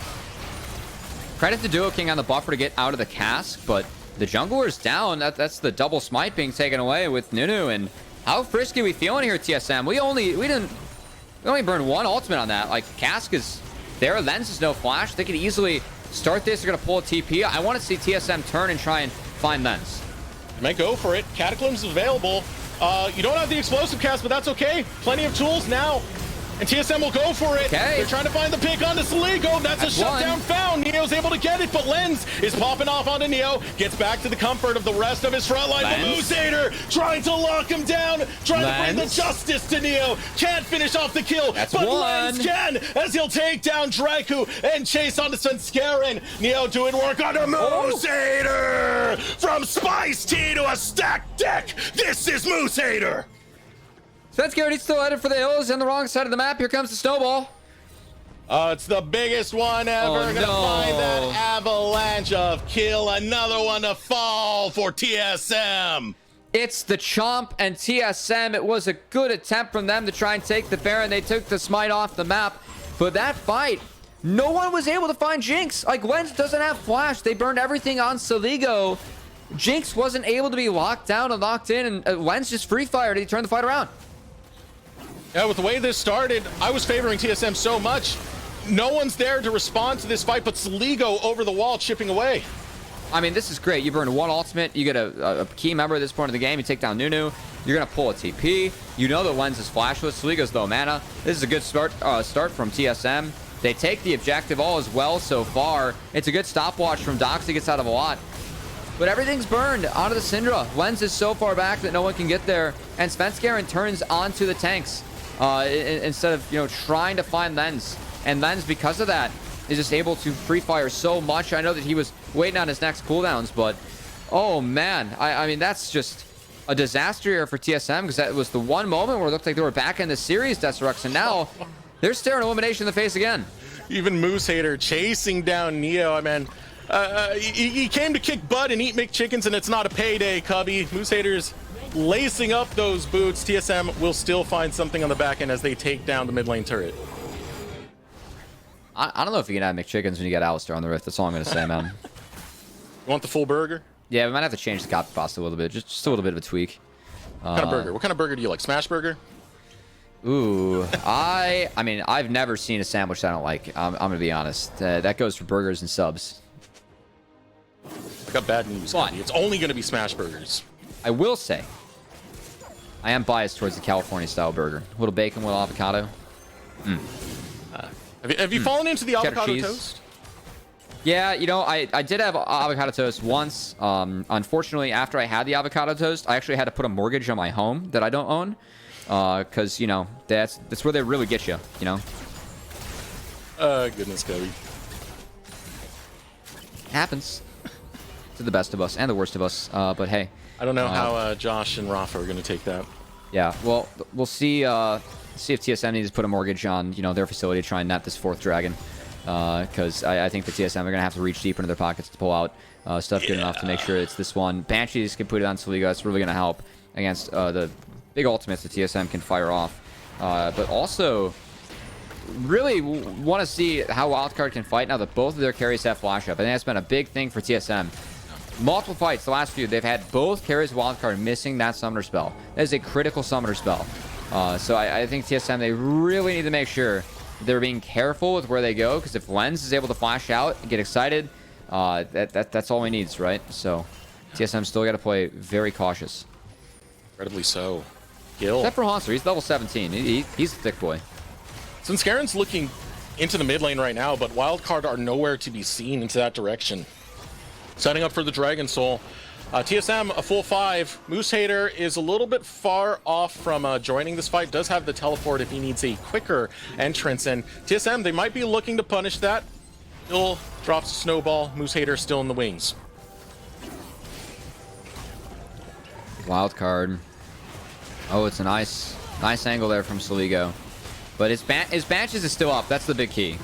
Credit to Duo King on the buffer to get out of the cask, but the jungler's down. That's the double smite being taken away with Nunu. And how frisky we feeling here at TSM? We only burned one ultimate on that. Like, cask is Their lens is no flash. They could easily start this. They're going to pull a TP. I want to see TSM turn and try and find lens. You might go for it. Cataclysm's available. You don't have the explosive cast, but that's okay. Plenty of tools now. And TSM will go for it. Okay. They're trying to find the pick onto Saligo. That's a shutdown found. Neo's able to get it, but Lens is popping off onto Neo. Gets back to the comfort of the rest of his front line. But Moosehater trying to lock him down. Trying to bring the justice to Neo. Can't finish off the kill. But Lens can, as he'll take down Draku and chase onto Svenskeren. Neo doing work on a Moosehater. From Spice Tea to a stacked deck. This is Moosehater. Svenskeren still headed for the hills on the wrong side of the map. Here comes the snowball. It's the biggest one ever. Gonna find that avalanche of kill. Another one to fall for TSM. It's the Chomp and TSM. It was a good attempt from them to try and take the Baron. They took the smite off the map. But that fight, no one was able to find Jinx. Like, Lens doesn't have flash. They burned everything on Saligo. Jinx wasn't able to be locked down and locked in. And Lens just free fired. He turned the fight around. Yeah, with the way this started, I was favoring TSM so much. No one's there to respond to this fight, but Saligo over the wall chipping away. I mean, this is great. You burn one ultimate. You get a key member at this point of the game. You take down Nunu. You're going to pull a TP. You know the Lens is flashless. Saligo's low mana. This is a good start from TSM. They take the objective all as well so far. It's a good stopwatch from Dox. He gets out of a lot. But everything's burned onto the Syndra. Lens is so far back that no one can get there. And Svenskeren turns onto the tanks. Instead of, you know, trying to find Lens. And Lens, because of that, is just able to free fire so much. I know that he was waiting on his next cooldowns, but oh man, I mean, that's just a disaster here for TSM, because that was the one moment where it looked like they were back in the series, Destructs, and now they're staring elimination in the face again. Even Moosehater chasing down Neo. I mean, he came to kick butt and eat McChickens, and it's not a payday, Cubby. Moosehater's lacing up those boots. TSM will still find something on the back end as they take down the mid lane turret. I don't know if you can add McChickens when you get Alistar on the Rift. That's all I'm going to say, man. You want the full burger? Yeah, we might have to change the copy pasta a little bit. Just a little bit of a tweak. What kind of burger? What kind of burger do you like? Smash burger? Ooh, I mean, I've never seen a sandwich that I don't like. I'm going to be honest. That goes for burgers and subs. I got bad news, Cubby. It's only going to be smash burgers. I will say, I am biased towards the California-style burger. A little bacon, a little avocado. Have you fallen into the avocado cheese. toast? Yeah, you know, I did have avocado toast once. Unfortunately, after I had the avocado toast, I actually had to put a mortgage on my home that I don't own. Because, you know, that's where they really get you, you know? Goodness, Cubby. Happens to the best of us and the worst of us. But hey. I don't know how Josh and Rafa are going to take that. Yeah, well, we'll see if TSM needs to put a mortgage on, you know, their facility to try and net this fourth dragon. Because I think the TSM are going to have to reach deep into their pockets to pull out stuff good enough to make sure it's this one. Banshees can put it on Saligo. That's really going to help against the big ultimates that TSM can fire off. But also, really want to see how Wildcard can fight now that both of their carries have flash up. I think that's been a big thing for TSM. Multiple fights, the last few, they've had both carries Wildcard missing that summoner spell. That is a critical summoner spell. So I think TSM, they really need to make sure they're being careful with where they go, because if Lens is able to flash out and get excited, that's all he needs, right? So TSM still got to play very cautious. Incredibly so. Gil. Except for Hanser, he's level 17. He's a thick boy. Svenskaren's looking into the mid lane right now, but Wildcard are nowhere to be seen into that direction. Setting up for the Dragon Soul. TSM, a full 5. Moosehater is a little bit far off from joining this fight. Does have the teleport if he needs a quicker entrance. And TSM, they might be looking to punish that. Still drops a snowball. Moosehater still in the wings. Wildcard. Oh, it's a nice angle there from Saligo. But his Banshees is still up. That's the big key.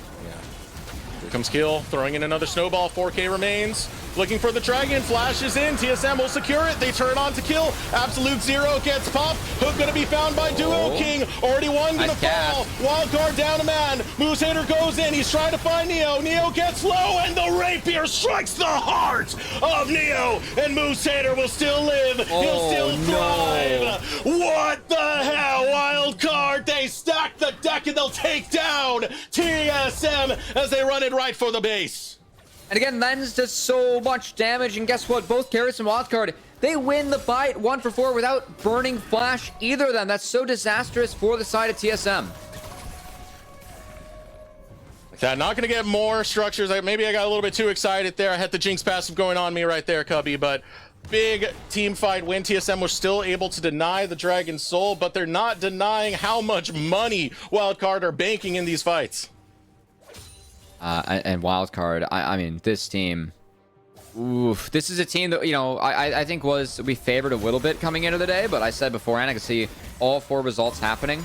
Here comes Kill, throwing in another snowball. 4K remains. Looking for the dragon, flashes in. TSM will secure it. They turn on to Kill. Absolute Zero gets popped. Hook gonna be found by Duo King. Already one gonna fall. Wildcard down a man. Moosehater goes in. He's trying to find Neo. Neo gets low, and the rapier strikes the heart of Neo. And Moosehater will still live. He'll still thrive. What the hell? Wildcard, they stack the deck and they'll take down TSM as they run it right for the base. And again, Lens does so much damage, and guess what? Both Carrots and Wildcard, they win the fight 1 for 4 without burning Flash, either of them. That's so disastrous for the side of TSM. That not going to get more structures. Maybe I got a little bit too excited there. I had the Jinx passive going on me right there, Cubby, but big team fight win. TSM was still able to deny the Dragon Soul, but they're not denying how much money Wildcard are banking in these fights. And Wildcard, I mean, this team, oof, this is a team that, you know, I think we favored a little bit coming into the day, but I said beforehand, I could see all 4 results happening.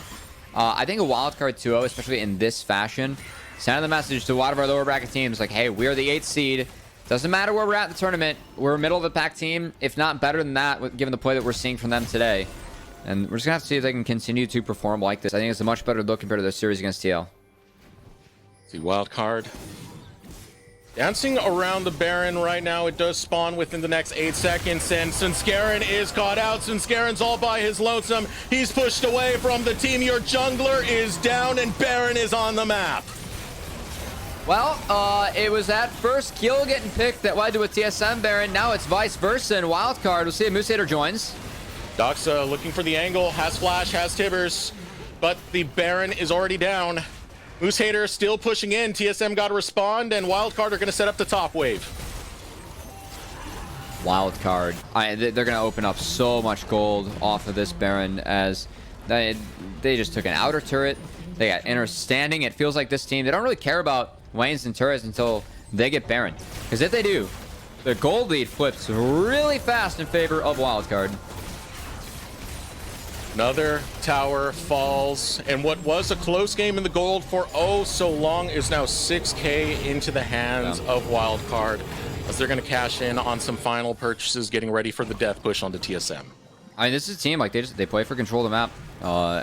I think a Wildcard 2-0, especially in this fashion, sending the message to a lot of our lower bracket teams like, hey, we are the 8th seed. Doesn't matter where we're at in the tournament. We're a middle of the pack team, if not better than that, given the play that we're seeing from them today. And we're just going to have to see if they can continue to perform like this. I think it's a much better look compared to their series against TL. See Wildcard dancing around the Baron right now. It does spawn within the next 8 seconds, and Sinskarin is caught out. Sinskarin's all by his lonesome. He's pushed away from the team. Your jungler is down, and Baron is on the map. Well, it was that first kill getting picked that led to a TSM Baron. Now it's vice versa in Wildcard. We'll see if Moosehater joins. Doxa looking for the angle, has Flash, has Tibbers, but the Baron is already down. Moosehater still pushing in. TSM got to respond, and Wildcard are going to set up the top wave. Wildcard. They're going to open up so much gold off of this Baron as they just took an outer turret. They got inner standing. It feels like this team, they don't really care about lanes and turrets until they get Baron. Because if they do, the gold lead flips really fast in favor of Wildcard. Another tower falls, and what was a close game in the gold for oh so long is now 6K into the hands of Wildcard as they're going to cash in on some final purchases, getting ready for the death push onto TSM. I mean, this is a team, like, they play for control of the map,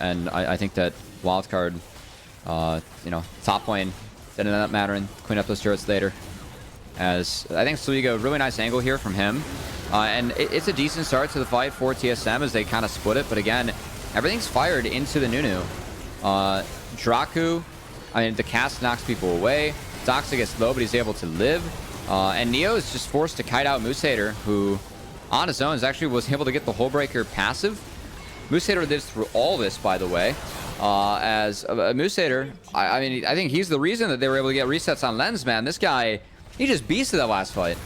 and I think that Wildcard, you know, top lane, didn't end up mattering, clean up those turrets later. As I think Sligo, really nice angle here from him. And it's a decent start to the fight for TSM as they kind of split it. But again, everything's fired into the Nunu. Draku, I mean, the cast knocks people away. Doxa gets low, but he's able to live. And Neo is just forced to kite out Moosehater, who on his own was able to get the Hullbreaker passive. Moosehater lives through all this, by the way. As Moosehater, I mean, I think he's the reason that they were able to get resets on Lens, man. This guy, he just beasted that last fight.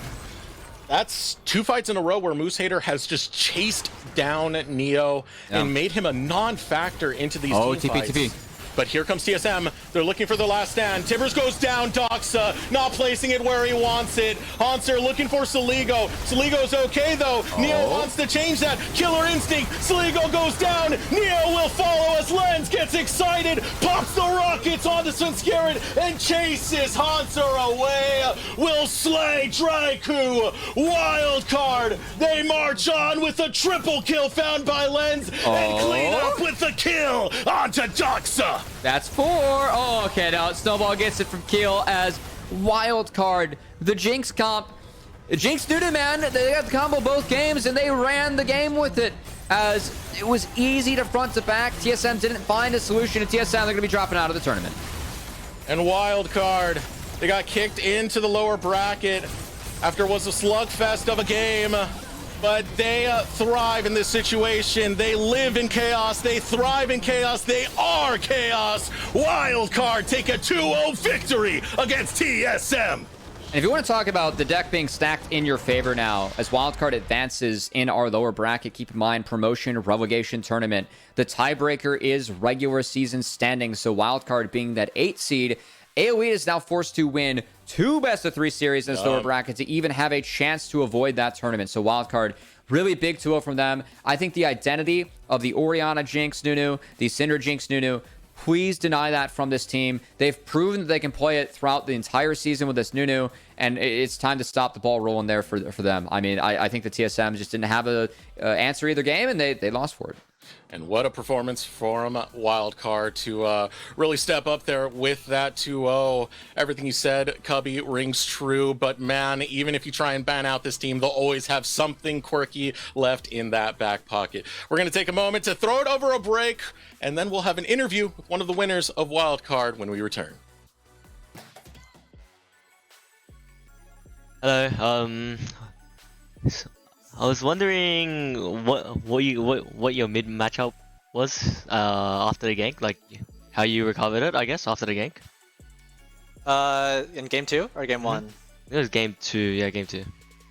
That's 2 fights in a row where Moosehater has just chased down Neo and made him a non-factor into these team fights. TP. But here comes TSM. They're looking for the last stand. Tibbers goes down. Doxa not placing it where he wants it. Hanser looking for Sligo. Sligo's okay, though. Neo wants to change that. Killer instinct. Sligo goes down. Neo will follow as Lens gets excited. Pops the rockets onto Sinskarin and chases Hanser away. Will slay Draku. Wildcard. They march on with a triple kill found by Lens and clean up with the kill onto Doxa. That's 4. Oh, okay. Now Snowball gets it from Keel as Wildcard. The Jinx comp. Jinx did it, man. They got the combo both games, and they ran the game with it. As it was easy to front to back. TSM didn't find a solution, and TSM, they're going to be dropping out of the tournament. And Wildcard, they got kicked into the lower bracket after it was a slugfest of a game. But they thrive in this situation. They live in chaos. They thrive in chaos. They are chaos. Wildcard take a 2-0 victory against TSM. And if you want to talk about the deck being stacked in your favor now, as Wildcard advances in our lower bracket, keep in mind promotion, relegation tournament. The tiebreaker is regular season standings. So Wildcard being that 8 seed, AoE is now forced to win 2 best-of-3 series in this lower bracket to even have a chance to avoid that tournament. So Wildcard, really big 2-0 from them. I think the identity of the Orianna Jinx Nunu, the Syndra Jinx Nunu, please deny that from this team. They've proven that they can play it throughout the entire season with this Nunu, and it's time to stop the ball rolling there for them. I mean, I think the TSM just didn't have a answer either game, and they lost for it. And what a performance from Wildcard to really step up there with that 2-0. Everything you said, Cubby, rings true. But man, even if you try and ban out this team, they'll always have something quirky left in that back pocket. We're going to take a moment to throw it over a break, and then we'll have an interview with one of the winners of Wildcard when we return. Hello. I was wondering what your mid matchup was after the gank, like how you recovered it, I guess, after the gank. In game 2 or game 1? It was game 2, yeah, game 2.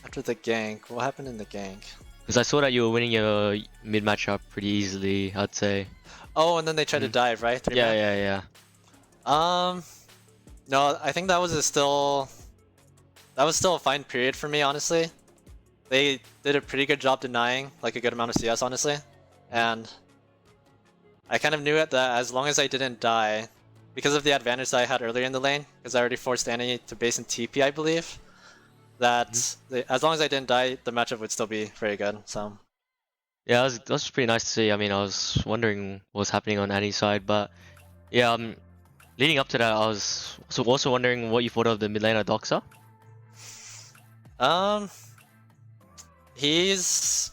After the gank, what happened in the gank? Because I saw that you were winning your mid matchup pretty easily, I'd say. Oh, and then they tried to dive, right? Yeah. No, I think that was still a fine period for me, honestly. They did a pretty good job denying like a good amount of CS, honestly, and I kind of knew it that as long as I didn't die, because of the advantage that I had earlier in the lane, because I already forced Annie to base in TP, I believe, that as long as I didn't die, the matchup would still be very good. So yeah, that was pretty nice to see. I mean, I was wondering what was happening on Annie's side, but yeah, leading up to that, I was also wondering what you thought of the mid laner Doxa. He's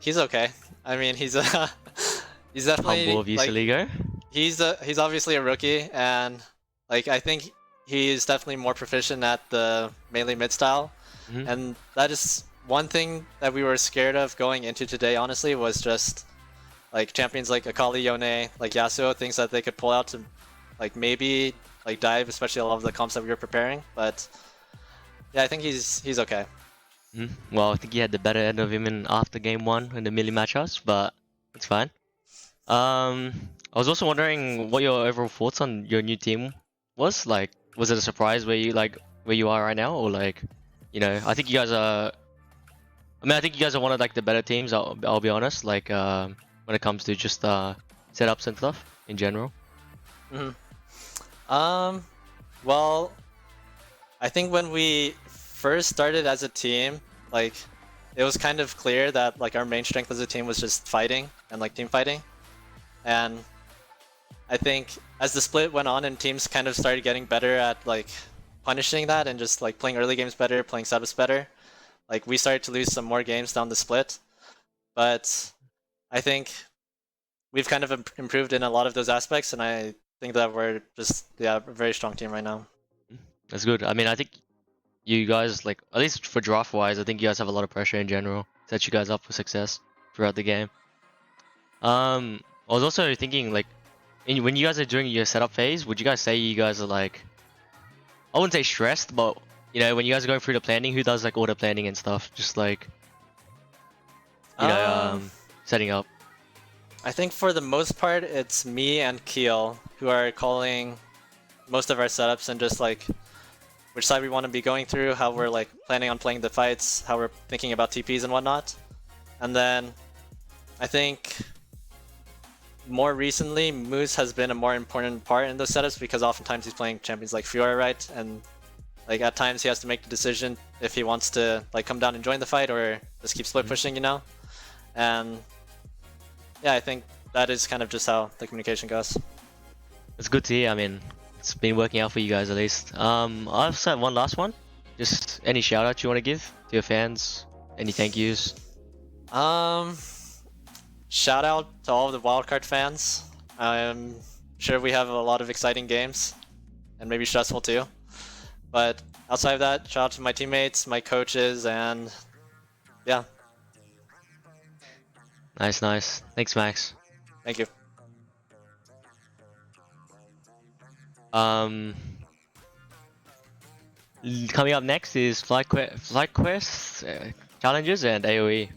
okay. I mean, he's definitely Humble like, he's obviously a rookie, and like I think he's definitely more proficient at the melee mid style, and that is one thing that we were scared of going into today. Honestly, was just like champions like Akali, Yone, like Yasuo, things that they could pull out to like maybe like dive, especially a lot of the comps that we were preparing. But yeah, I think he's okay. Well, I think you had the better end of him after game 1 in the melee matchups, but it's fine. I was also wondering what your overall thoughts on your new team was. Like, was it a surprise where you are right now, or like, you know, I think you guys are. I mean, I think you guys are one of like the better teams. I'll be honest. Like, when it comes to just setups and stuff in general. Well, I think when we first started as a team, like it was kind of clear that like our main strength as a team was just fighting and like team fighting, and I think as the split went on and teams kind of started getting better at like punishing that and just like playing early games better, playing setups better, like we started to lose some more games down the split. But I think we've kind of improved in a lot of those aspects, and I think that we're just a very strong team right now. That's good. I mean, I think you guys, like, at least for draft wise, I think you guys have a lot of pressure in general. Set you guys up for success throughout the game. I was also thinking, like, when you guys are doing your setup phase, would you guys say you guys are like, I wouldn't say stressed, but you know, when you guys are going through the planning, who does like all the planning and stuff? Just like, you know, setting up. I think for the most part, it's me and Keel who are calling most of our setups and just like which side we want to be going through, how we're like planning on playing the fights, how we're thinking about TPs and whatnot. And then I think more recently, Moose has been a more important part in those setups because oftentimes he's playing champions like Fiora, right? And like at times he has to make the decision if he wants to like come down and join the fight or just keep split pushing, you know? And yeah, I think that is kind of just how the communication goes. It's good to hear. I mean, it's been working out for you guys at least. I'll also have one last one. Just any shout outs you want to give to your fans? Any thank yous? Shout out to all of the Wildcard fans. I'm sure we have a lot of exciting games and maybe stressful too. But outside of that, shout out to my teammates, my coaches, and yeah. Nice, nice. Thanks, Max. Thank you. Coming up next is Flight Quest Challengers and AoE.